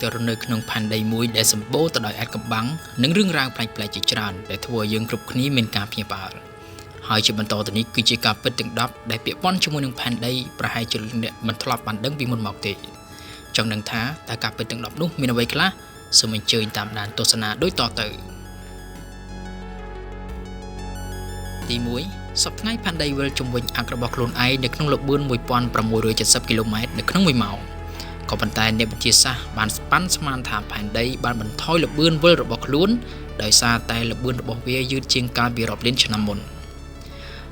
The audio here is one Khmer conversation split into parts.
ទៅរនៅក្នុងផែនដីមួយដែលសម្បូរទៅដោយអាចកំបាំងនិងរឿងរ៉ាវប្លែកៗជាច្រើនដែលធ្វើឲ្យយើងគ្រប់គ្នាមានការភ្ញាក់ផ្អើលហើយជាបន្តទៅនេះគឺជាការពិតទាំង10ដែលពាក់ព័ន្ធជាមួយនឹងផែនដីប្រហែលជាអ្នកមិនធ្លាប់បានដឹងពីមុនមកទេចង់ដឹងថាតើការពិតទាំង10នោះមានអ្វីខ្លះសូមអញ្ជើញតាមដានទស្សនាដូចតទៅទី1សប្តាហ៍ថ្ងៃផែនដីវិលជុំវិញអាក់របស់ខ្លួនឯងនៅក្នុងល្បឿន 1670 គីឡូម៉ែត្រនៅក្នុង1ម៉ោងក៏ប៉ុន្តែអ្នកវិទ្យាសាស្ត្របានស្ប៉ាន់ស្មានថាផែនដីបានបន្ថយល្បឿនវិលរបស់ខ្លួនដោយសារតែល្បឿនរបស់វាយឺតជាងកាលពីរាប់លានឆ្នាំមុន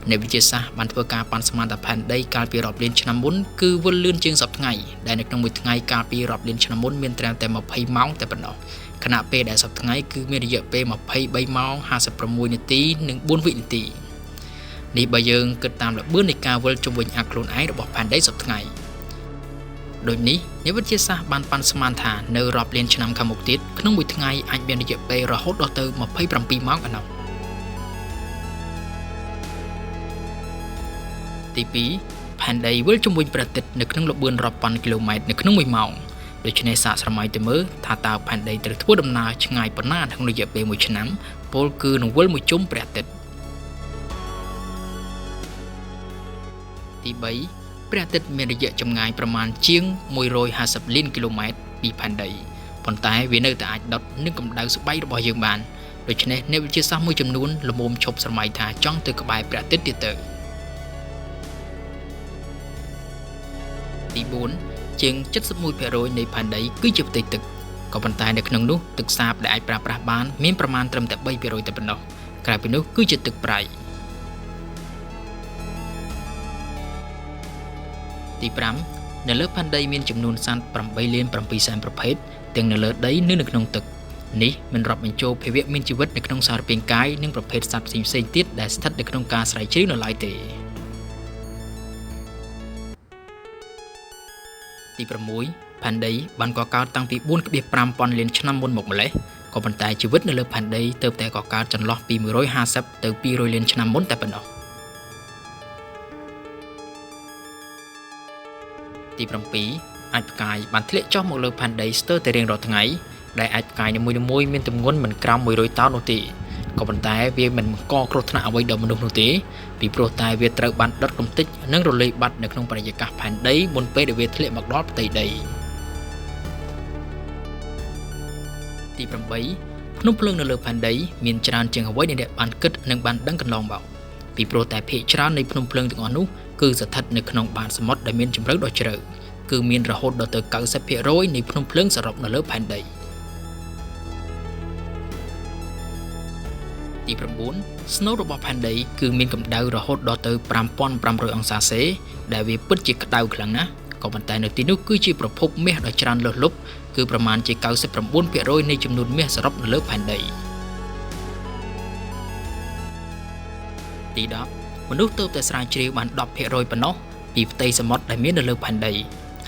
អ្នកវិទ្យាសាស្ត្របានធ្វើការប៉ាន់ស្មានថាផែនដីកាលពីរាប់លានឆ្នាំមុនគឺវិលលឿនជាងសប្តាហ៍ថ្ងៃដែលនៅក្នុងមួយថ្ងៃកាលពីរាប់លានឆ្នាំមុនមានត្រឹមតែ20ម៉ោងតែប៉ុណ្ណោះខណៈពេលដែលសប្តាហ៍ថ្ងៃគឺមានរយៈពេល23ម៉ោង56នាទីនិង4វិនាទីនេះបើយើងគិតតាមល្បឿននៃការវិលជុំវិញអាក់ខ្លួនឯងរបស់ផែនដីសប្តាហ៍ថ្ងៃដូចនេះអ្នកវិទ្យាសាស្ត្របានប៉ាន់ស្មានថានៅរាប់លានឆ្នាំខាងមុខទៀតក្នុងមួយថ្ងៃអាចមានរយៈពេលរហូតដល់ទៅ27ម៉ោងឯណោះទី2ផែនដីវិលជុំវិញព្រះអាទិត្យនៅក្នុងល្បឿនរាប់ពាន់គីឡូម៉ែត្រនៅក្នុង1ម៉ោងដូច្នេះសាកស្រមៃទៅមើលថាតើផែនដីត្រូវធ្វើដំណើរឆ្ងាយប៉ុណ្ណាក្នុងរយៈពេល1ឆ្នាំពលគឺនឹងវិលមួយជុំព្រះអាទិត្យទី3ព្រះអាទិត្យមានរយៈចម្ងាយប្រមាណជាង150លានគីឡូម៉ែត្រពីផែនដីប៉ុន្តែវានៅតែអាចដុតនឹងកម្ដៅស្បែករបស់យើងបានដូច្នេះអ្នកវិទ្យាសាស្ត្រមួយចំនួនល្មមឈប់ស្រមៃថាចង់ទៅក្បែរព្រះអាទិត្យទៀតទៅទី4ជាង 71% នៃផែនដីគឺជាផ្ទៃទឹកក៏ប៉ុន្តែនៅក្នុងនោះទឹកសាបដែលអាចប្រើប្រាស់បានមានប្រមាណត្រឹមតែ 3% តែប៉ុណ្ណោះក្រៅពីនោះគឺជាទឹកប្រៃទី5នៅលើផែនដីមានចំនួនសត្វ8លាន7សែនប្រភេទទាំងនៅលើដីនិងនៅក្នុងទឹកនេះមិនរាប់បញ្ចូលភាវៈមានជីវិតនៅក្នុងសារពាង្គកាយនិងប្រភេទសត្វផ្សេងៗទៀតដែលស្ថិតនៅក្នុងការស្រាវជ្រាវនៅឡើយទេទី6ផែនដីបានកកើតតាំងពី 4.5 ពាន់លានឆ្នាំមុនមកម្លេះក៏ប៉ុន្តែជីវិតនៅលើផែនដីទើបតែកកើតចន្លោះពី150ទៅ200លានឆ្នាំមុនតែប៉ុណ្ណោះទី7អាចផ្កាយបានធ្លាក់ចុះមកលើផែនដីស្ទើរតែរៀងរាល់ថ្ងៃដែលអាចផ្កាយនីមួយៗមានទម្ងន់មិនក្រោម100តោននោះទេក៏ប៉ុន្តែវាមិនបង្កគ្រោះថ្នាក់អ្វីដល់មនុស្សនោះទេពីព្រោះតែវាត្រូវបានដុតកំទេចនិងរលាយបាត់នៅក្នុងបរិយាកាសផែនដីមុនពេលដែលវាធ្លាក់មកដល់ផ្ទៃដីទី8ភ្នំភ្លើងនៅលើផែនដីមានច្រើនជាងអ្វីដែលអ្នកបានគិតនិងបានដឹងកន្លងមកពីព្រោះតែភាគច្រើននៃភ្នំភ្លើងទាំងអស់នោះគឺស្ថិតនៅក្នុងបាតសមុទ្រដែលមានជម្រៅដ៏ជ្រៅគឺមានរហូតដល់ទៅ 90% នៃភ្នំភ្លើងសរុបនៅលើផែនដីទី9ស្នូលរបស់ផែនដីគឺមានកម្ដៅរហូតដល់ទៅ 5500 អង្សាសេដែលវាពិតជាក្តៅខ្លាំងណាស់ក៏ប៉ុន្តែនៅទីនោះគឺជាប្រភពមាសដ៏ច្រើនលើសលប់គឺប្រមាណជា 99% នៃចំនួនមាសសរុបនៅលើផែនដីទី10មនុស្សទើបតែស្រាវជ្រាវបាន 10% ប៉ុណ្ណោះពីផ្ទៃសមុទ្រដែលមាននៅលើផែនដី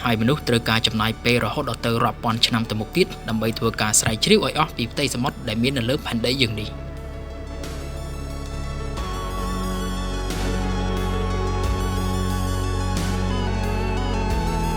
ហើយមនុស្សត្រូវការចំណាយពេលរហូតដល់ទៅរាប់ពាន់ឆ្នាំទៅមុខទៀតដើម្បីធ្វើការស្រាវជ្រាវឲ្យអស់ពីផ្ទៃសមុទ្រដែលមាននៅលើផែនដីយើងនេះ